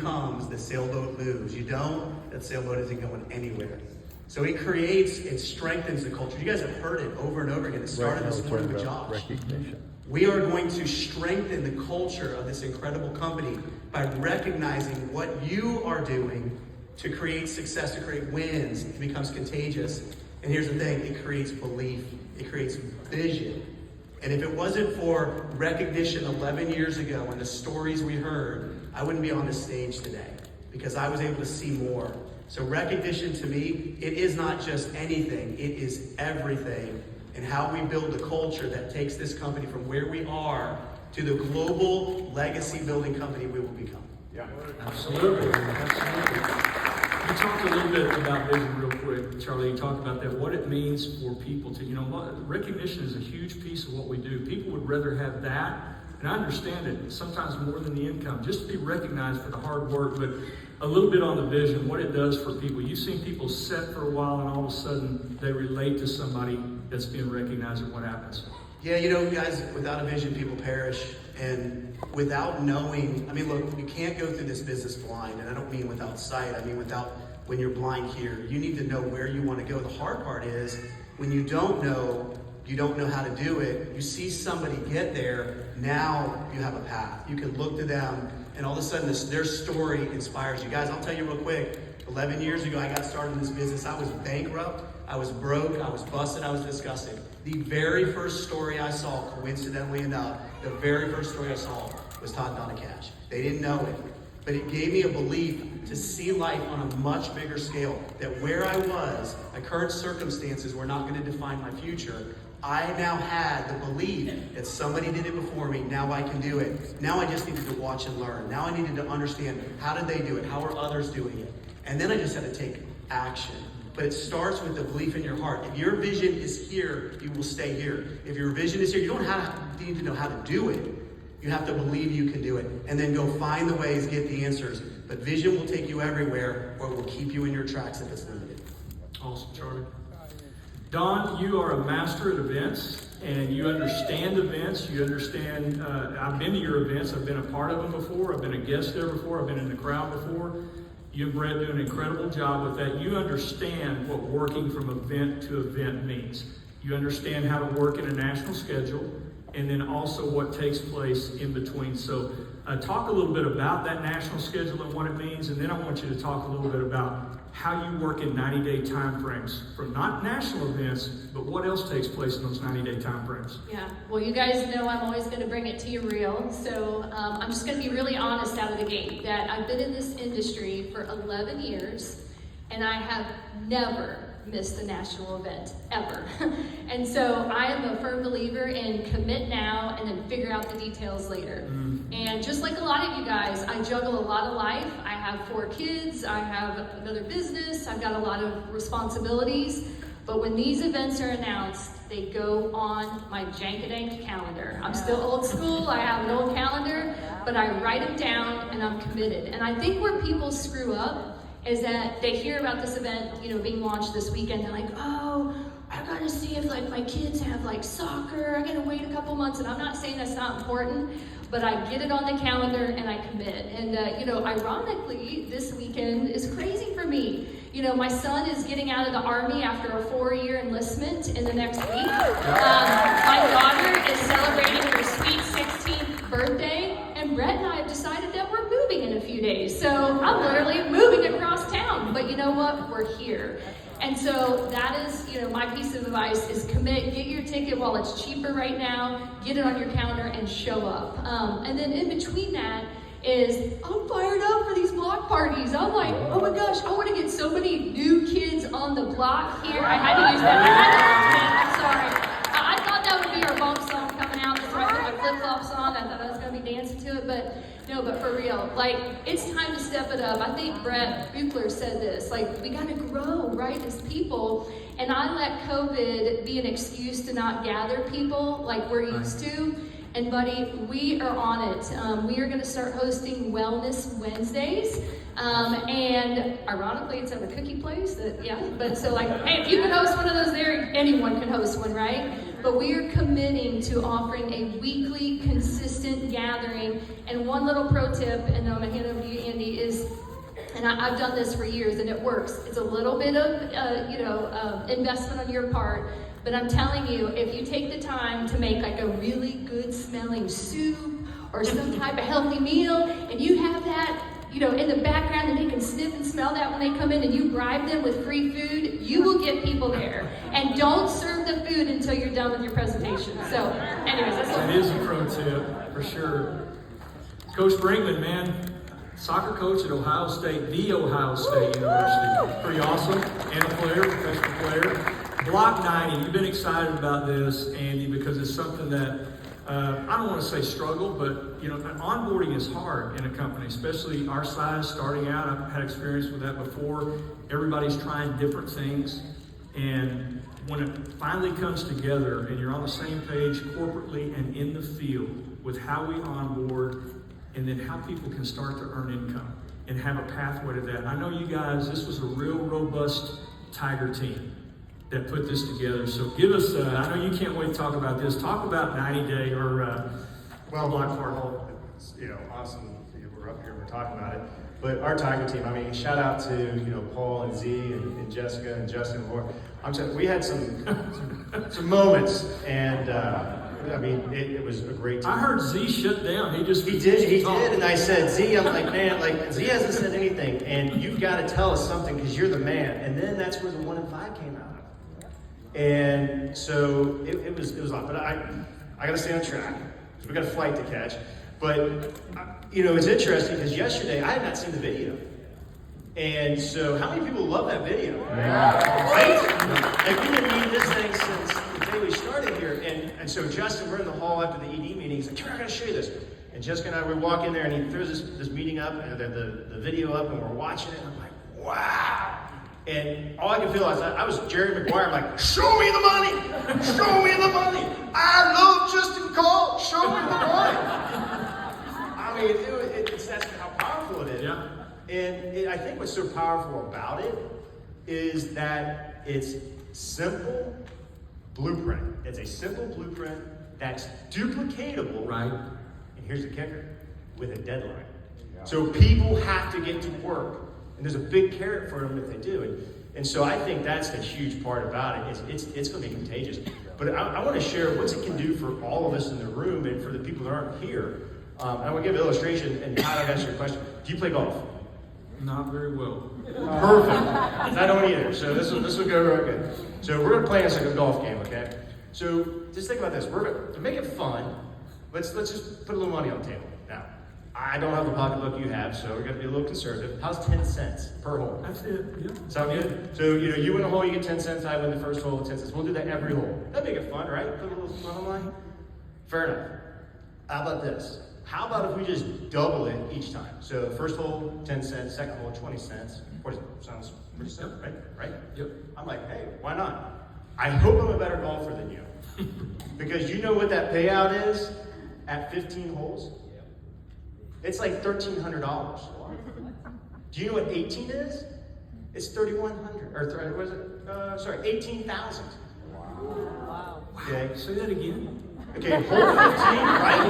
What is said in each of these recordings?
comes, the sailboat moves. You don't, that sailboat isn't going anywhere. So it creates, it strengthens the culture. You guys have heard it over and over again. It started this morning with Josh. Recognition. We are going to strengthen the culture of this incredible company by recognizing what you are doing to create success, to create wins. It becomes contagious. And here's the thing, it creates belief. It creates vision. And if it wasn't for recognition 11 years ago and the stories we heard, I wouldn't be on this stage today because I was able to see more. So recognition to me, it is not just anything, it is everything. And how we build the culture that takes this company from where we are to the global legacy building company we will become. Yeah, absolutely. Absolutely. You talked a little bit about vision real quick, Charlie. You talked about that, what it means for people to, recognition is a huge piece of what we do. People would rather have that, and I understand it, sometimes more than the income, just to be recognized for the hard work, but a little bit on the vision, what it does for people. You've seen people set for a while, and all of a sudden, they relate to somebody that's being recognized, and what happens? Yeah, guys, without a vision, people perish. And without knowing, look, you can't go through this business blind. And I don't mean without sight. I mean without when you're blind here. You need to know where you want to go. The hard part is when you don't know how to do it. You see somebody get there. Now you have a path. You can look to them, and all of a sudden their story inspires you. Guys, I'll tell you real quick. 11 years ago, I got started in this business. I was bankrupt. I was broke. I was busted. I was disgusted. The very first story I saw, coincidentally enough, the very first story I saw was Todd Donna Cash. They didn't know it, but it gave me a belief to see life on a much bigger scale, that where I was, my current circumstances were not going to define my future. I now had the belief that somebody did it before me. Now I can do it. Now I just needed to watch and learn. Now I needed to understand, how did they do it? How are others doing it? And then I just had to take action. But it starts with the belief in your heart. If your vision is here, you will stay here. If your vision is here, you don't need to know how to do it. You have to believe you can do it. And then go find the ways, get the answers. But vision will take you everywhere, or it will keep you in your tracks if it's limited. Awesome, Charlie. Don, you are a master at events, and you understand events. You understand, I've been to your events. I've been a part of them before. I've been a guest there before. I've been in the crowd before. You and Brett do an incredible job with that. You understand what working from event to event means. You understand how to work in a national schedule, and then also what takes place in between. So talk a little bit about that national schedule and what it means, and then I want you to talk a little bit about how you work in 90-day time frames from not national events, but what else takes place in those 90-day time frames. Yeah, well, you guys know I'm always going to bring it to you real, so I'm just going to be really honest out of the gate that I've been in this industry for 11 years, and I have never missed a national event, ever. And so I am a firm believer in commit now and then figure out the details later. And just like a lot of you guys, I juggle a lot of life. I have 4 kids, I have another business, I've got a lot of responsibilities. But when these events are announced, they go on my jank-a-dank calendar. I'm still old school, I have an old calendar, but I write them down and I'm committed. And I think where people screw up is that they hear about this event, being launched this weekend. They're like, oh, I gotta see if my kids have soccer. I gotta wait a couple months. And I'm not saying that's not important, but I get it on the calendar and I commit. And ironically, this weekend is crazy for me. My son is getting out of the Army after a 4-year enlistment in the next week. My daughter is celebrating her sweet 16th birthday. And Brett and I have decided that we're moving in a few days. So I'm literally moving across town. But you know what? We're here. And so that is, my piece of advice is commit, get your ticket while it's cheaper right now, get it on your calendar and show up. And then in between that is, I'm fired up for these block parties. I'm like, oh my gosh, I want to get so many new kids on the block here. I had to use that. I'm sorry. I thought that would be our bump song coming out. That's right, my flip-flop song. I thought I was going to be dancing to it, but no, but for real, it's time to step it up. I think Brett Buchler said this, we got to grow, right, as people. And I let COVID be an excuse to not gather people like we're used to. And buddy, we are on it. We are going to start hosting Wellness Wednesdays. And ironically, it's at a cookie place. But so like, hey, if you can host one of those there, anyone can host one, right? But we are committing to offering a weekly, consistent gathering. And one little pro tip, and I'm going to hand over to you, Andy, is, and I've done this for years, and it works. It's a little bit of, investment on your part. But I'm telling you, if you take the time to make like a really good smelling soup or some type of healthy meal, and you have that, in the background, and they can sniff and smell that when they come in, and you bribe them with free food, you will get people there. And don't serve the food until you're done with your presentation. So, anyways, that is a pro tip, for sure. Coach Brinkman, man, soccer coach at Ohio State, the Ohio State University. Pretty awesome. And a player, professional player. Block 90, you've been excited about this, Andy, because it's something that, I don't want to say struggle, but onboarding is hard in a company, especially our size, starting out. I've had experience with that before. Everybody's trying different things, and when it finally comes together and you're on the same page corporately and in the field with how we onboard and then how people can start to earn income and have a pathway to that. I know you guys, this was a real robust Tiger team that put this together. So give us, I know you can't wait to talk about this. Talk about 90-day or Block Park. It's awesome. We're up here, we're talking about it. But our Tiger team, I mean, shout out to Paul and Z and Jessica and Justin and Laura. We had some moments, and it was a great team. I heard Z shut down. He did, and I said, Z, I'm like, man, like Z hasn't said anything, and you've got to tell us something because you're the man. And then that's where the 1 and 5 came out. And so it was a lot, but I got to stay on track because we got a flight to catch. But it's interesting because yesterday I had not seen the video, and so how many people love that video? Right? Like we've been meeting this thing since the day we started here, and so Justin, we're in the hall after the ED meeting. He's like, "Come on, I got to show you this." And Jessica and I, we walk in there, and he throws this meeting up, and the video up, and we're watching it. And I'm like, "Wow!" And all I could feel is I was Jerry Maguire. I'm like, show me the money! Show me the money! I love Justin Cole! Show me the money! I mean, that's how powerful it is. Yeah. And I think what's so powerful about it is that it's simple blueprint. It's a simple blueprint that's duplicatable. Right. And here's the kicker, with a deadline. So people have to get to work. And there's a big carrot for them if they do. And so I think that's the huge part about it. It's going to be contagious. But I want to share what it can do for all of us in the room and for the people that aren't here. I want to give an illustration, and Todd, I've asked you a question. Do you play golf? Not very well. Perfect. I don't either. So this will go real good. So we're going to play this like a golf game, okay? So just think about this. We're going to make it fun. Let's just put a little money on the table. Now, I don't have the pocketbook you have, so we're going to be a little conservative. How's 10 cents per hole? That's it. Yeah. Sound good? So, you win a hole, you get 10 cents. I win the first hole, 10 cents. We'll do that every hole. That'd make it fun, right? Put a little fun on line. Fair enough. How about this? How about if we just double it each time? So, first hole, 10 cents. Second hole, 20 cents. Sounds pretty simple, right? Yep. I'm like, hey, why not? I hope I'm a better golfer than you. Because you know what that payout is at 15 holes? It's like $1,300. Do you know what 18 is? It's 3,100. Or what is it? Sorry, 18,000. Wow. Okay. Say that again. Okay, hole 15, right?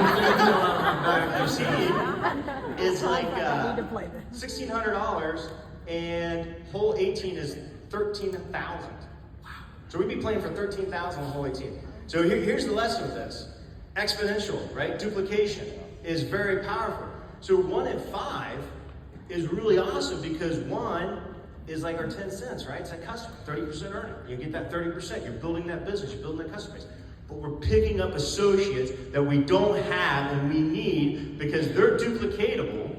You see, is like $1,600, and hole 18 is 13,000. So we'd be playing for 13,000 on hole 18. So here's the lesson with this: exponential, right? Duplication is very powerful. So 1 and 5 is really awesome because 1 is like our 10 cents, right? It's like customer, 30% earning. You get that 30%. You're building that business. You're building that customer base. But we're picking up associates that we don't have and we need because they're duplicatable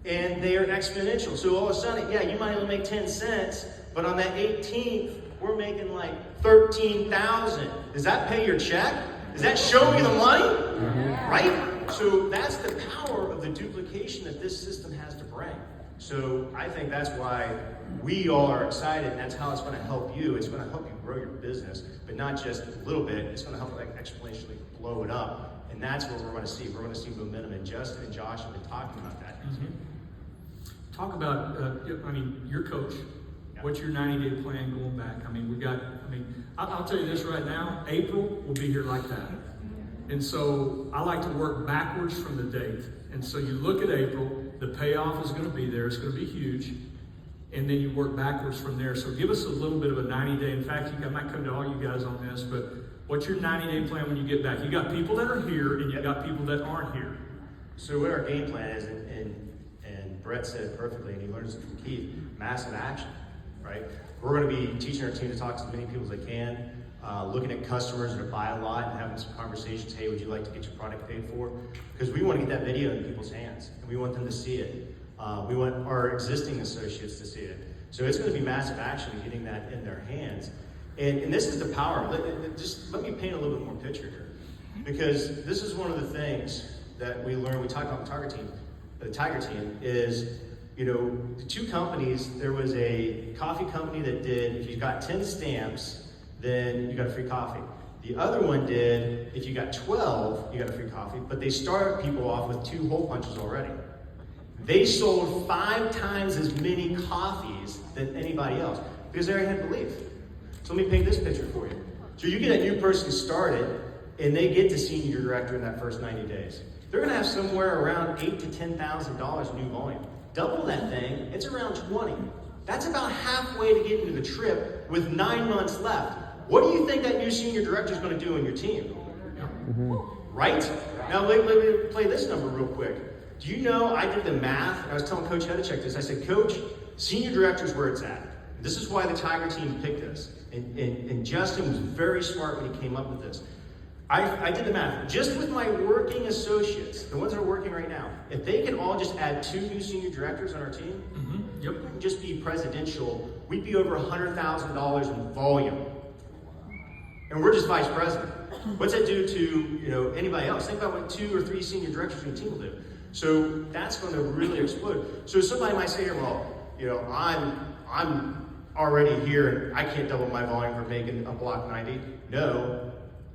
and they are exponential. So all of a sudden, yeah, you might only make 10 cents, but on that 18th, we're making like 13,000. Does that pay your check? Does that show me the money? Mm-hmm. Right? So that's the power of the duplication that this system has to bring. So I think that's why we all are excited, and that's how it's going to help you. It's going to help you grow your business, but not just a little bit. It's going to help like exponentially blow it up. And that's what we're going to see. We're going to see momentum. And Justin and Josh have been talking about that. Talk about, your coach. Yeah. What's your 90-day plan going back? I'll tell you this right now, April will be here like that. And so I like to work backwards from the date. And so you look at April, the payoff is going to be there. It's going to be huge. And then you work backwards from there. So give us a little bit of a 90-day. In fact, I might come to all you guys on this, but what's your 90-day plan when you get back? You got people that are here and you got people that aren't here. So what our game plan is, and Brett said it perfectly, and he learns it from Keith, massive action, right? We're going to be teaching our team to talk to as many people as they can, looking at customers that buy a lot and having some conversations. Hey, would you like to get your product paid for? Because we want to get that video in people's hands, and we want them to see it. We want our existing associates to see it. So it's going to be massive action in getting that in their hands. And this is the power. Let me paint a little bit more picture here. Because this is one of the things that we learned, we talked about the Tiger Team, is, the two companies, there was a coffee company that did, if you got 10 stamps, then you got a free coffee. The other one did, if you got 12, you got a free coffee, but they started people off with 2 hole punches already. They sold 5 times as many coffees than anybody else because they already had belief. So let me paint this picture for you. So you get a new person started and they get to senior director in that first 90 days. They're going to have somewhere around $8,000 to $10,000 new volume. Double that thing, it's around 20. That's about halfway to get into the trip with 9 months left. What do you think that new senior director is going to do in your team? Right? Now let me play this number real quick. Do you know, I did the math, and I was telling Coach how to check this. I said, Coach, senior director is where it's at. This is why the Tiger Team picked this. And Justin was very smart when he came up with this. I did the math. Just with my working associates, the ones that are working right now, if they can all just add 2 new senior directors on our team, and just be presidential, we'd be over $100,000 in volume. And we're just vice president. What's that do to anybody else? Think about what 2 or 3 senior directors in your team will do. So that's going to really explode. So somebody might say, well, I'm already here and I can't double my volume for making a block 90. No,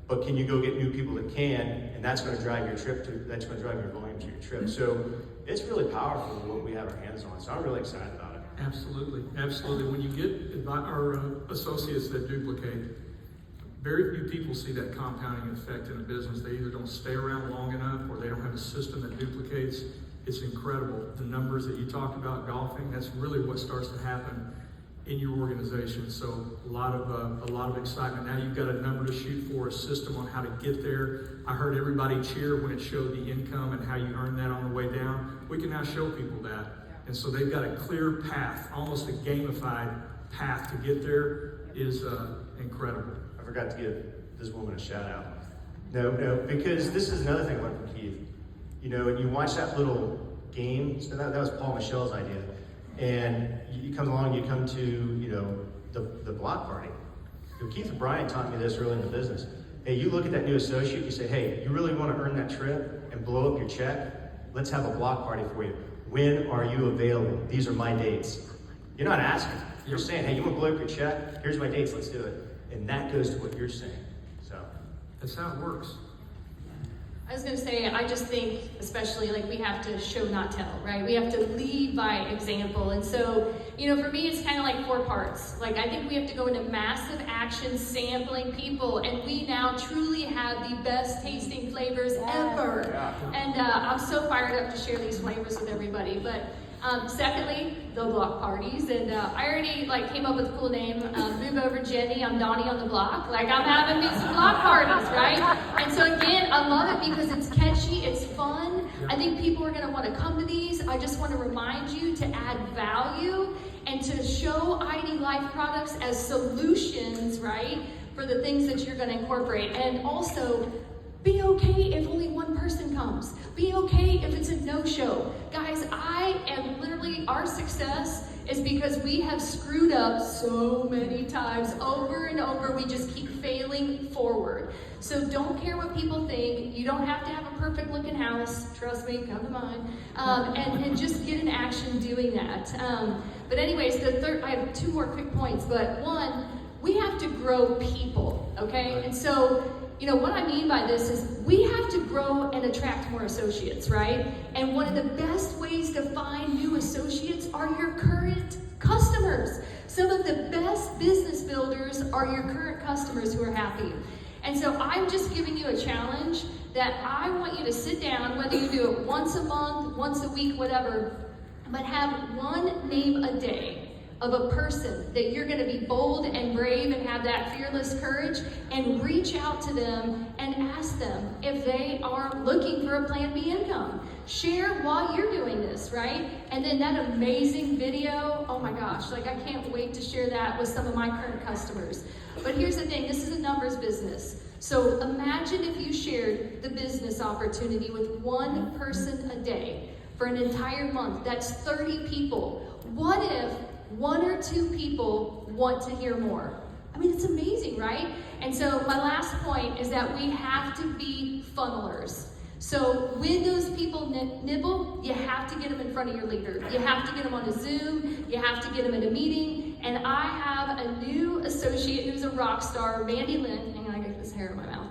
but can you go get new people that can? And that's going to drive your that's going to drive your volume to your trip. So it's really powerful what we have our hands on. So I'm really excited about it. Absolutely. When you get our associates that duplicate, very few people see that compounding effect in a business. They either don't stay around long enough or they don't have a system that duplicates. It's incredible. The numbers that you talked about golfing, that's really what starts to happen in your organization. So a lot of excitement. Now you've got a number to shoot for, a system on how to get there. I heard everybody cheer when it showed the income and how you earn that on the way down. We can now show people that. And so they've got a clear path, almost a gamified path to get there is incredible. I forgot to give this woman a shout out. No, because this is another thing I learned from Keith. And you watch that little game, so that was Paul Michelle's idea. And you come along, you come to, the block party. Keith and Brian taught me this early in the business. Hey, you look at that new associate, you say, hey, you really want to earn that trip and blow up your check? Let's have a block party for you. When are you available? These are my dates. You're not asking. You're saying, hey, you want to blow up your check? Here's my dates, let's do it. And that goes to what you're saying. So that's how it works. I was going to say, I just think, especially we have to show, not tell, right? We have to lead by example. And so, for me, it's kind of like 4 parts. I think we have to go into massive action, sampling people, and we now truly have the best tasting flavors ever. Yeah. And I'm so fired up to share these flavors with everybody. But secondly, the block parties, and I already came up with a cool name. Move over, Jenny. I'm Donnie on the block. I'm having me some block parties, right? And so again, I love it because it's catchy, it's fun. I think people are going to want to come to these. I just want to remind you to add value and to show ID Life products as solutions, right, for the things that you're going to incorporate, and also. Be okay if only one person comes. Be okay if it's a no-show. Guys, our success is because we have screwed up so many times over and over. We just keep failing forward. So don't care what people think. You don't have to have a perfect looking house. Trust me, come to mine. And just get in action doing that. But anyways, I have 2 more quick points, but one, we have to grow people, okay? And so what I mean by this is we have to grow and attract more associates, right? And one of the best ways to find new associates are your current customers. Some of the best business builders are your current customers who are happy. And so I'm just giving you a challenge that I want you to sit down, whether you do it once a month, once a week, whatever, but have one name a day of a person that you're going to be bold and brave and have that fearless courage, and reach out to them and ask them if they are looking for a Plan B income. Share while you're doing this, right? And then that amazing video, oh my gosh, like I can't wait to share that with some of my current customers. But here's the thing, this is a numbers business. So imagine if you shared the business opportunity with one person a day for an entire month. That's 30 people. What if 1 or 2 people want to hear more? I mean, it's amazing, right? And so my last point is that we have to be funnelers. So when those people nibble, you have to get them in front of your leader. You have to get them on a Zoom. You have to get them in a meeting. And I have a new associate who's a rock star, Mandy Lynn. Hang on, I got this hair in my mouth.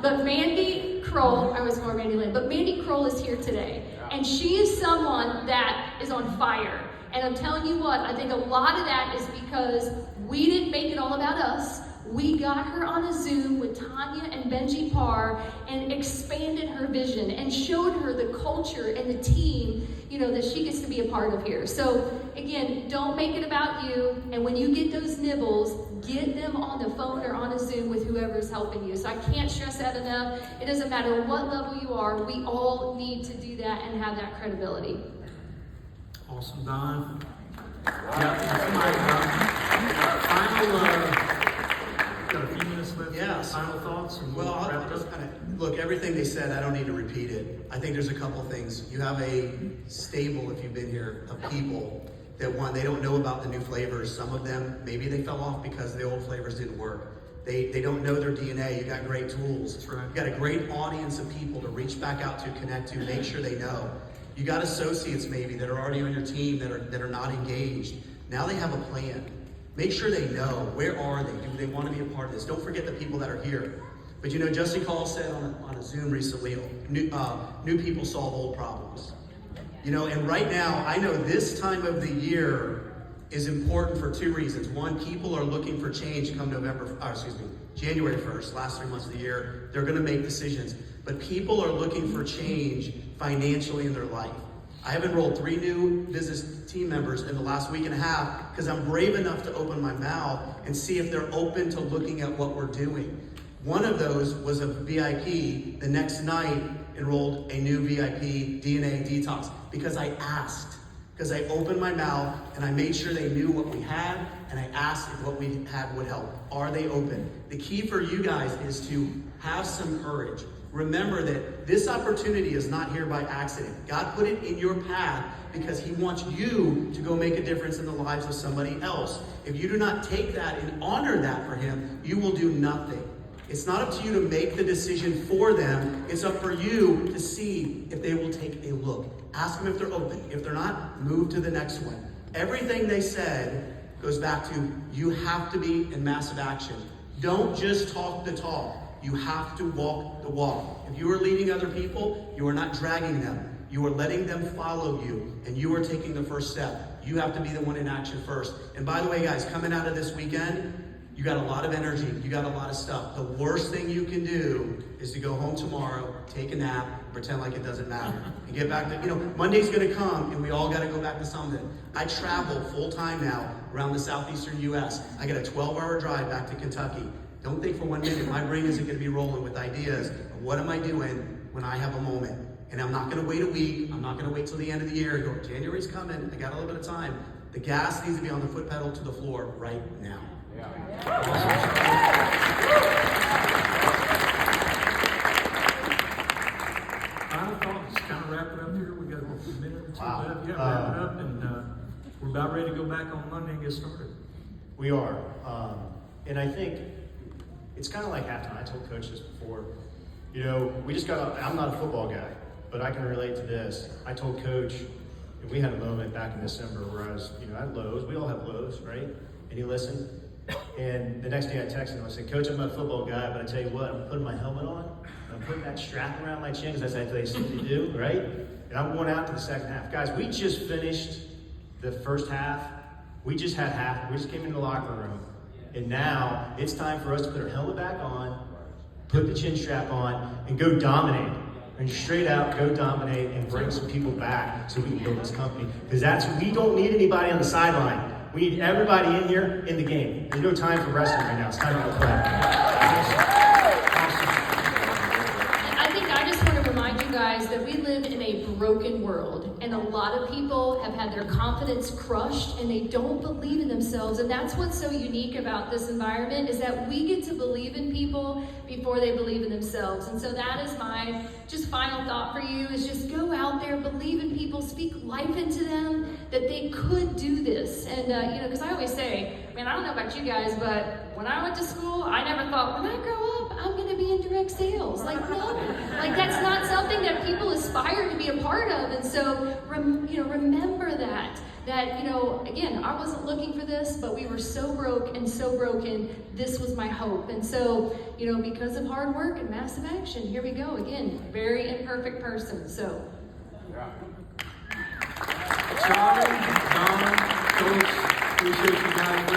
But Mandy Kroll, I was more Mandy Lynn, but Mandy Kroll is here today. And she is someone that is on fire. And I'm telling you what, I think a lot of that is because we didn't make it all about us. We got her on a Zoom with Tanya and Benji Parr and expanded her vision and showed her the culture and the team, that she gets to be a part of here. So again, don't make it about you. And when you get those nibbles, get them on the phone or on a Zoom with whoever's helping you. So I can't stress that enough. It doesn't matter what level you are. We all need to do that and have that credibility. Awesome, Don. Got a few minutes left. Yeah. Final thoughts, and Well, we'll I'll wrap it just up. kind of, look, everything they said, I don't need to repeat it. I think there's a couple things. You have a stable, if you've been here, of people that, one, they don't know about the new flavors. Some of them, maybe they fell off because the old flavors didn't work. They don't know their DNA. You got great tools. That's right. You got a great audience of people to reach back out to, connect to, make sure they know. You got associates maybe that are already on your team that are not engaged. Now they have a plan. Make sure they know, where are they? Do they want to be a part of this? Don't forget the people that are here. But Justin Call said on a Zoom recently, new people solve old problems. And right now, I know this time of the year is important for 2 reasons. One, people are looking for change come January 1st, last 3 months of the year. They're going to make decisions. But people are looking for change financially in their life. I have enrolled 3 new business team members in the last week and a half because I'm brave enough to open my mouth and see if they're open to looking at what we're doing. One of those was a VIP. The next night, enrolled a new VIP DNA detox because I asked. Because I opened my mouth and I made sure they knew what we had, and I asked if what we had would help. Are they open? The key for you guys is to have some courage. Remember that this opportunity is not here by accident. God put it in your path because He wants you to go make a difference in the lives of somebody else. If you do not take that and honor that for Him, you will do nothing. It's not up to you to make the decision for them. It's up for you to see if they will take a look. Ask them if they're open. If they're not, move to the next one. Everything they said goes back to you have to be in massive action. Don't just talk the talk. You have to walk the walk. If you are leading other people, you are not dragging them. You are letting them follow you, and you are taking the first step. You have to be the one in action first. And by the way, guys, coming out of this weekend, you got a lot of energy. You got a lot of stuff. The worst thing you can do is to go home tomorrow, take a nap, pretend like it doesn't matter. And get back to, Monday's going to come, and we all got to go back to something. I travel full-time now around the southeastern U.S. I got a 12-hour drive back to Kentucky. Don't think for 1 minute my brain isn't going to be rolling with ideas of what am I doing when I have a moment. And I'm not going to wait a week. I'm not going to wait till the end of the year and go, January's coming. I got a little bit of time. The gas needs to be on the foot pedal to the floor right now. Final thoughts, kind of wrap it up here. We got a minute or two Wow. left. Yeah, wrap it up, and we're about ready to go back on Monday and get started. We are. And I think it's kind of like halftime. I told Coach this before. We just I'm not a football guy, but I can relate to this. I told Coach, and we had a moment back in December where I was, I had lows. We all have lows, right? And he listened. And the next day I texted him, I said, Coach, I'm not a football guy, but I tell you what, I'm putting my helmet on, and I'm putting that strap around my chin, because that's what they simply do, right? And I'm going out to the second half. Guys, we just finished the first half. We just had half. We just came into the locker room. And now it's time for us to put our helmet back on, put the chin strap on, and go dominate. And straight out, go dominate and bring some people back so we can build this company. Because we don't need anybody on the sideline. We need everybody in here in the game. There's no time for wrestling right now. It's time to go play. I think I just want to remind you guys that we live in a broken world, and a lot of people have had their confidence crushed, and they don't believe in themselves. And that's what's so unique about this environment, is that we get to believe in people before they believe in themselves. And so that is my just final thought for you, is just go out there, believe in people, speak life into them, that they could do this. And because I always say, man, I don't know about you guys, but when I went to school, I never thought, when I grow up, I'm going to be in direct sales. Like, no, like that's not something that people aspire to be a part of. And so, remember that, again, I wasn't looking for this, but we were so broke and so broken. This was my hope. And so, because of hard work and massive action, here we go again. Very imperfect person. So. Charlie, Donna, Coach, appreciate you guys.